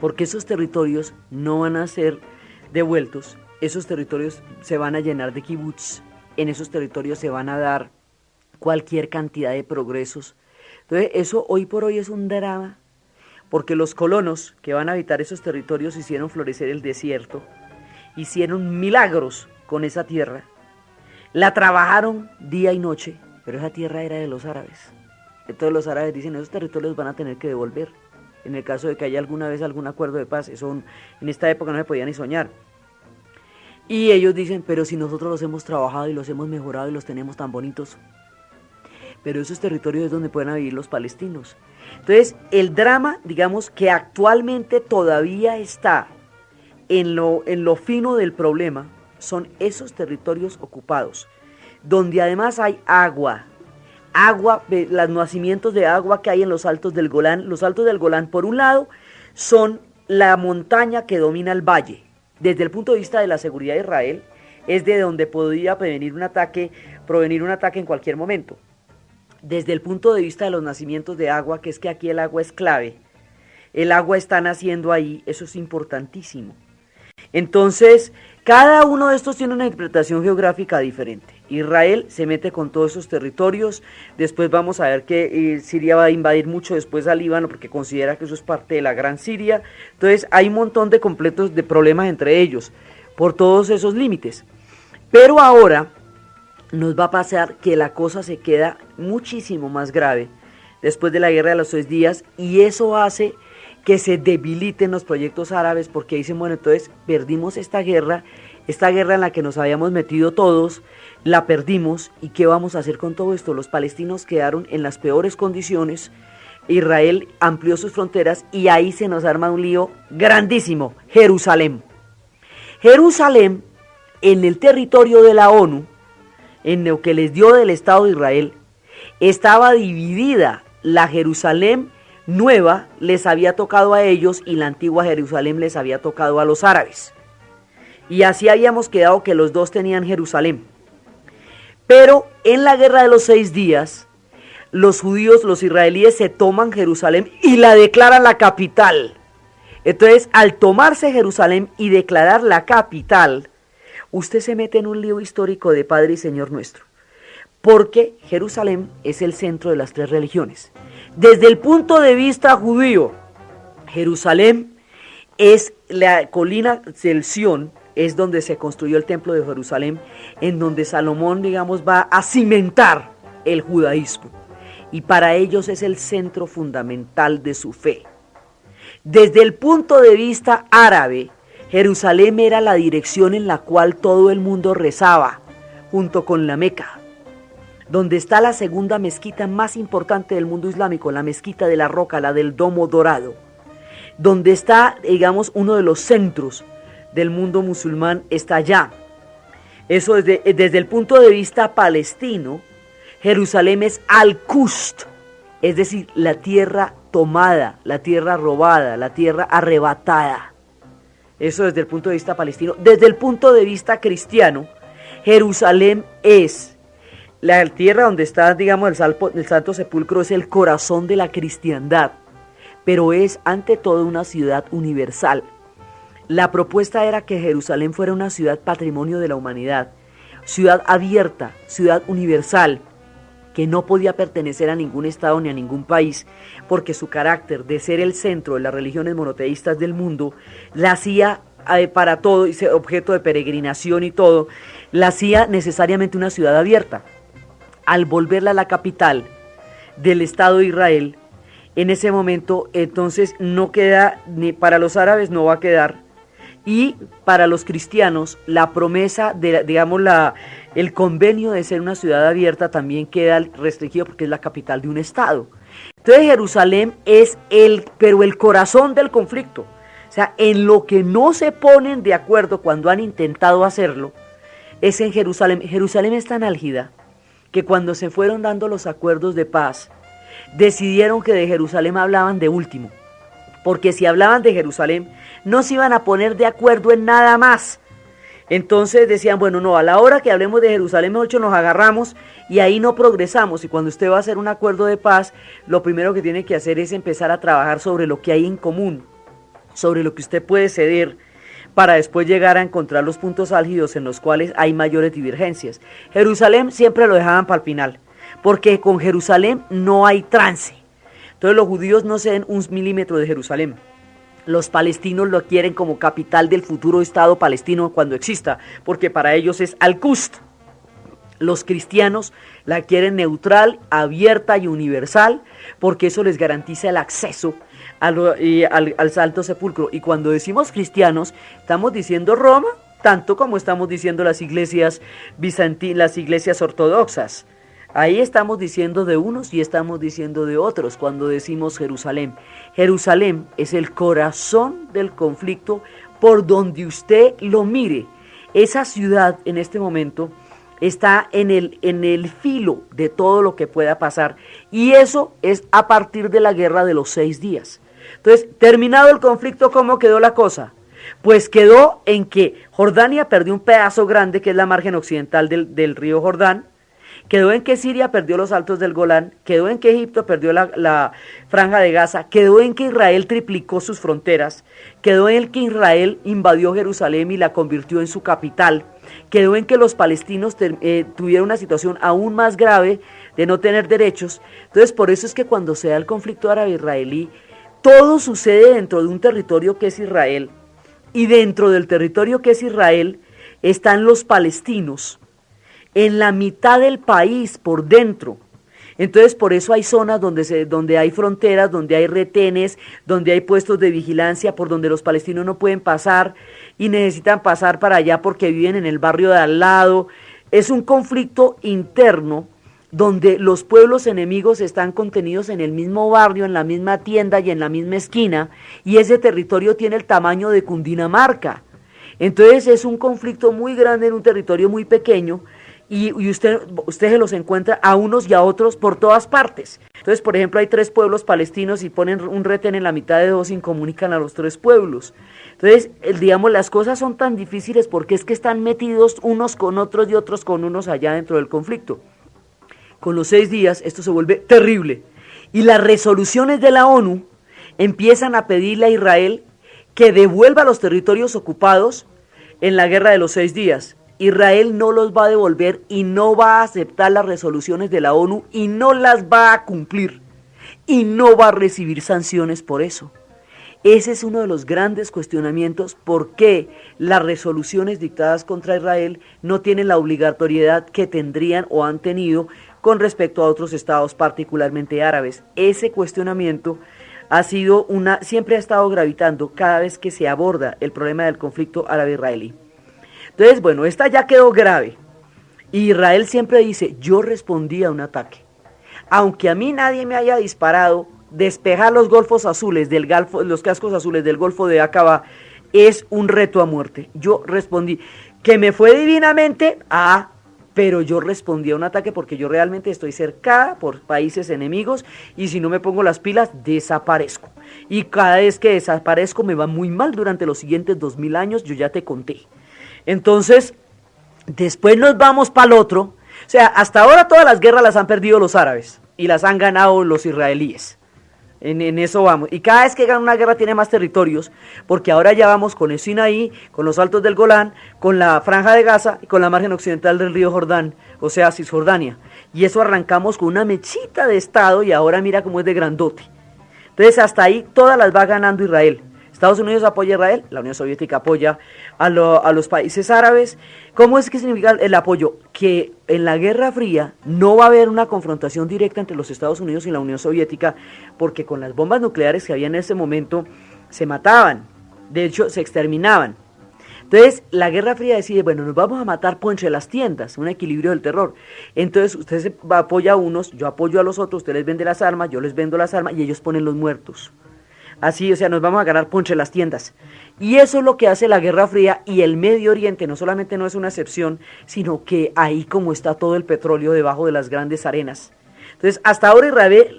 porque esos territorios no van a ser devueltos, esos territorios se van a llenar de kibbutz, en esos territorios se van a dar cualquier cantidad de progresos. Entonces eso hoy por hoy es un drama, porque los colonos que van a habitar esos territorios hicieron florecer el desierto, hicieron milagros con esa tierra, la trabajaron día y noche, pero esa tierra era de los árabes. Entonces los árabes dicen, esos territorios van a tener que devolver, en el caso de que haya alguna vez algún acuerdo de paz. Eso en esta época no se podía ni soñar. Y ellos dicen, pero si nosotros los hemos trabajado y los hemos mejorado y los tenemos tan bonitos, pero esos territorios es donde pueden vivir los palestinos. Entonces el drama, digamos, que actualmente todavía está en lo fino del problema, son esos territorios ocupados, donde además hay agua, los nacimientos de agua que hay en los altos del Golán. Los altos del Golán, por un lado, son la montaña que domina el valle. Desde el punto de vista de la seguridad de Israel, es de donde podría provenir un ataque en cualquier momento. Desde el punto de vista de los nacimientos de agua, que es que aquí el agua es clave, el agua está naciendo ahí, eso es importantísimo. Entonces, cada uno de estos tiene una interpretación geográfica diferente. Israel se mete con todos esos territorios, después vamos a ver que Siria va a invadir mucho después al Líbano porque considera que eso es parte de la gran Siria. Entonces hay un montón de completos de problemas entre ellos por todos esos límites. Pero ahora nos va a pasar que la cosa se queda muchísimo más grave después de la guerra de los 6 días, y eso hace que se debiliten los proyectos árabes, porque dicen, bueno, entonces perdimos esta guerra en la que nos habíamos metido todos, la perdimos, ¿y qué vamos a hacer con todo esto? Los palestinos quedaron en las peores condiciones, Israel amplió sus fronteras y ahí se nos arma un lío grandísimo, Jerusalén. Jerusalén, en el territorio de la ONU, en lo que les dio del Estado de Israel, estaba dividida. La Jerusalén nueva les había tocado a ellos y la antigua Jerusalén les había tocado a los árabes. Y así habíamos quedado que los dos tenían Jerusalén. Pero en la guerra de los 6 días, los judíos, los israelíes se toman Jerusalén y la declaran la capital. Entonces, al tomarse Jerusalén y declarar la capital, usted se mete en un lío histórico de Padre y Señor nuestro. Porque Jerusalén es el centro de las 3 religiones. Desde el punto de vista judío, Jerusalén es la colina del Sión, es donde se construyó el templo de Jerusalén, en donde Salomón, digamos, va a cimentar el judaísmo. Y para ellos es el centro fundamental de su fe. Desde el punto de vista árabe, Jerusalén era la dirección en la cual todo el mundo rezaba, junto con la Meca, donde está la segunda mezquita más importante del mundo islámico, la mezquita de la Roca, la del Domo Dorado, donde está, digamos, uno de los centros del mundo musulmán, está allá. Eso desde el punto de vista palestino, Jerusalén es Al-Qust, es decir, la tierra tomada, la tierra robada, la tierra arrebatada. Eso desde el punto de vista palestino. Desde el punto de vista cristiano, Jerusalén es la tierra donde está, digamos, el Santo Sepulcro, es el corazón de la cristiandad, pero es ante todo una ciudad universal. La propuesta era que Jerusalén fuera una ciudad patrimonio de la humanidad, ciudad abierta, ciudad universal, que no podía pertenecer a ningún estado ni a ningún país, porque su carácter de ser el centro de las religiones monoteístas del mundo la hacía para todo, y ser objeto de peregrinación y todo, la hacía necesariamente una ciudad abierta. Al volverla la capital del Estado de Israel, en ese momento entonces no queda, ni para los árabes no va a quedar, y para los cristianos la promesa de, digamos, el convenio de ser una ciudad abierta también queda restringido porque es la capital de un estado. Entonces Jerusalén es el corazón del conflicto. O sea, en lo que no se ponen de acuerdo cuando han intentado hacerlo, es en Jerusalén. Jerusalén es tan álgida que cuando se fueron dando los acuerdos de paz, decidieron que de Jerusalén hablaban de último, porque si hablaban de Jerusalén, no se iban a poner de acuerdo en nada más. Entonces decían, bueno, no, a la hora que hablemos de Jerusalén, mejor dicho, nos agarramos y ahí no progresamos. Y cuando usted va a hacer un acuerdo de paz, lo primero que tiene que hacer es empezar a trabajar sobre lo que hay en común, sobre lo que usted puede ceder, para después llegar a encontrar los puntos álgidos en los cuales hay mayores divergencias. Jerusalén siempre lo dejaban para el final, porque con Jerusalén no hay trance. Entonces los judíos no ceden un milímetro de Jerusalén. Los palestinos lo quieren como capital del futuro Estado palestino cuando exista, porque para ellos es Al-Quds. Los cristianos la quieren neutral, abierta y universal, porque eso les garantiza el acceso al Santo Sepulcro. Y cuando decimos cristianos, estamos diciendo Roma, tanto como estamos diciendo las iglesias bizantinas, las iglesias ortodoxas. Ahí estamos diciendo de unos y estamos diciendo de otros cuando decimos Jerusalén. Jerusalén es el corazón del conflicto por donde usted lo mire. Esa ciudad en este momento está en el filo de todo lo que pueda pasar. Y eso es a partir de la guerra de los 6 días. Entonces, terminado el conflicto, ¿cómo quedó la cosa? Pues quedó en que Jordania perdió un pedazo grande que es la margen occidental del río Jordán. Quedó en que Siria perdió los altos del Golán, quedó en que Egipto perdió la franja de Gaza, quedó en que Israel triplicó sus fronteras, quedó en que Israel invadió Jerusalén y la convirtió en su capital, quedó en que los palestinos tuvieron una situación aún más grave de no tener derechos. Entonces por eso es que cuando se da el conflicto árabe-israelí, todo sucede dentro de un territorio que es Israel, y dentro del territorio que es Israel están los palestinos, en la mitad del país, por dentro. Entonces por eso hay zonas donde hay fronteras, donde hay retenes, donde hay puestos de vigilancia, por donde los palestinos no pueden pasar y necesitan pasar para allá porque viven en el barrio de al lado. Es un conflicto interno donde los pueblos enemigos están contenidos en el mismo barrio, en la misma tienda y en la misma esquina, y ese territorio tiene el tamaño de Cundinamarca. Entonces es un conflicto muy grande en un territorio muy pequeño, y usted se los encuentra a unos y a otros por todas partes. Entonces, por ejemplo, hay 3 pueblos palestinos y ponen un retén en la mitad de 2 y incomunican a los 3 pueblos. Entonces, digamos, las cosas son tan difíciles porque es que están metidos unos con otros y otros con unos allá dentro del conflicto. Con los 6 días esto se vuelve terrible y las resoluciones de la ONU empiezan a pedirle a Israel que devuelva los territorios ocupados en la guerra de los 6 días. Israel no los va a devolver y no va a aceptar las resoluciones de la ONU y no las va a cumplir y no va a recibir sanciones por eso. Ese es uno de los grandes cuestionamientos, por qué las resoluciones dictadas contra Israel no tienen la obligatoriedad que tendrían o han tenido con respecto a otros estados, particularmente árabes. Ese cuestionamiento siempre ha estado gravitando cada vez que se aborda el problema del conflicto árabe-israelí. Entonces, bueno, esta ya quedó grave. Israel siempre dice, yo respondí a un ataque. Aunque a mí nadie me haya disparado, despejar los los cascos azules del Golfo de Aqaba es un reto a muerte. Yo respondí, que me fue divinamente, pero yo respondí a un ataque porque yo realmente estoy cercada por países enemigos y si no me pongo las pilas, desaparezco. Y cada vez que desaparezco me va muy mal durante los siguientes 2000 años, yo ya te conté. Entonces, después nos vamos para el otro. O sea, hasta ahora todas las guerras las han perdido los árabes y las han ganado los israelíes. En eso vamos. Y cada vez que gana una guerra tiene más territorios, porque ahora ya vamos con el Sinaí, con los altos del Golán, con la franja de Gaza y con la margen occidental del río Jordán, o sea, Cisjordania. Y eso arrancamos con una mechita de estado y ahora mira cómo es de grandote. Entonces hasta ahí todas las va ganando Israel. Estados Unidos apoya a Israel, la Unión Soviética apoya a los países árabes. ¿Cómo es que significa el apoyo? Que en la Guerra Fría no va a haber una confrontación directa entre los Estados Unidos y la Unión Soviética, porque con las bombas nucleares que había en ese momento se mataban, de hecho se exterminaban. Entonces la Guerra Fría decide, bueno, nos vamos a matar por entre las tiendas, un equilibrio del terror. Entonces usted apoya a unos, yo apoyo a los otros, usted les vende las armas, yo les vendo las armas y ellos ponen los muertos. Así, o sea, nos vamos a ganar ponche las tiendas. Y eso es lo que hace la Guerra Fría, y el Medio Oriente no solamente no es una excepción, sino que ahí como está todo el petróleo debajo de las grandes arenas. Entonces, hasta ahora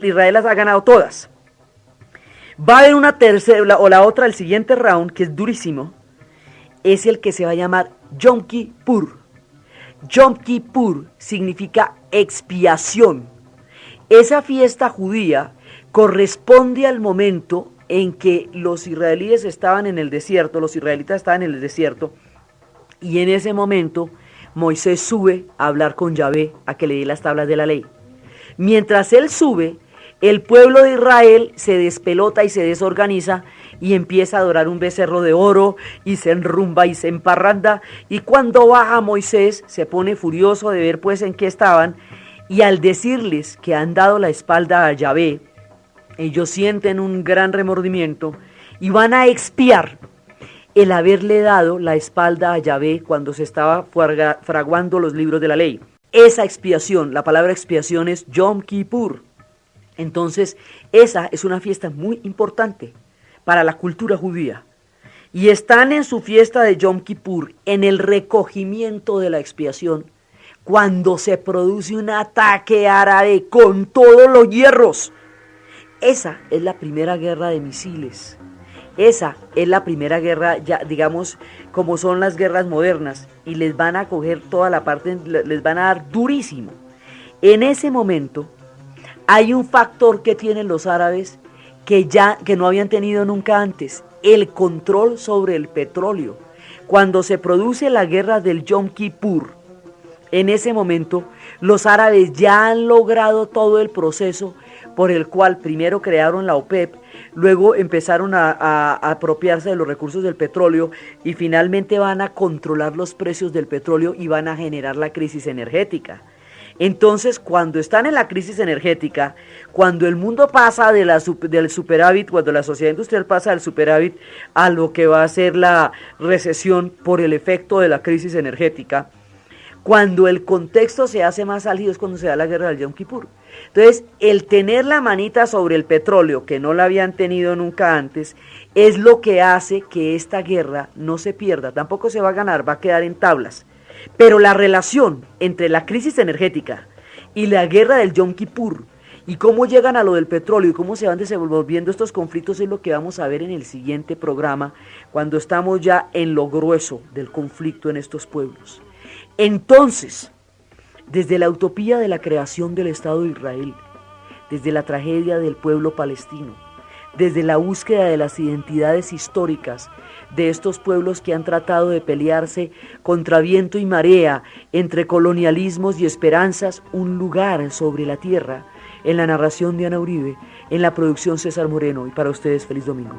Israel las ha ganado todas. Va a haber una tercera, o la otra, el siguiente round, que es durísimo, es el que se va a llamar Yom Kippur. Yom Kippur significa expiación. Esa fiesta judía corresponde al momento en que los israelitas estaban en el desierto, y en ese momento Moisés sube a hablar con Yahvé, a que le dé las tablas de la ley. Mientras él sube, el pueblo de Israel se despelota y se desorganiza y empieza a adorar un becerro de oro y se enrumba y se emparranda, y cuando baja Moisés se pone furioso de ver pues en qué estaban, y al decirles que han dado la espalda a Yahvé, ellos sienten un gran remordimiento y van a expiar el haberle dado la espalda a Yahvé cuando se estaba fraguando los libros de la ley. Esa expiación, la palabra expiación es Yom Kippur. Entonces, esa es una fiesta muy importante para la cultura judía. Y están en su fiesta de Yom Kippur, en el recogimiento de la expiación, cuando se produce un ataque árabe con todos los hierros. Esa es la primera guerra de misiles. Esa es la primera guerra, ya digamos, como son las guerras modernas, y les van a coger toda la parte, les van a dar durísimo. En ese momento hay un factor que tienen los árabes que no habían tenido nunca antes: el control sobre el petróleo. Cuando se produce la guerra del Yom Kippur, en ese momento los árabes ya han logrado todo el proceso por el cual primero crearon la OPEP, luego empezaron a apropiarse de los recursos del petróleo y finalmente van a controlar los precios del petróleo y van a generar la crisis energética. Entonces, cuando están en la crisis energética, cuando el mundo pasa del superávit, cuando la sociedad industrial pasa del superávit a lo que va a ser la recesión por el efecto de la crisis energética, cuando el contexto se hace más álgido es cuando se da la guerra del Yom Kippur. Entonces, el tener la manita sobre el petróleo, que no la habían tenido nunca antes, es lo que hace que esta guerra no se pierda. Tampoco se va a ganar, va a quedar en tablas. Pero la relación entre la crisis energética y la guerra del Yom Kippur, y cómo llegan a lo del petróleo y cómo se van desenvolviendo estos conflictos, es lo que vamos a ver en el siguiente programa, cuando estamos ya en lo grueso del conflicto en estos pueblos. Entonces, desde la utopía de la creación del Estado de Israel, desde la tragedia del pueblo palestino, desde la búsqueda de las identidades históricas de estos pueblos que han tratado de pelearse contra viento y marea, entre colonialismos y esperanzas, un lugar sobre la tierra, en la narración de Ana Uribe, en la producción César Moreno, y para ustedes feliz domingo.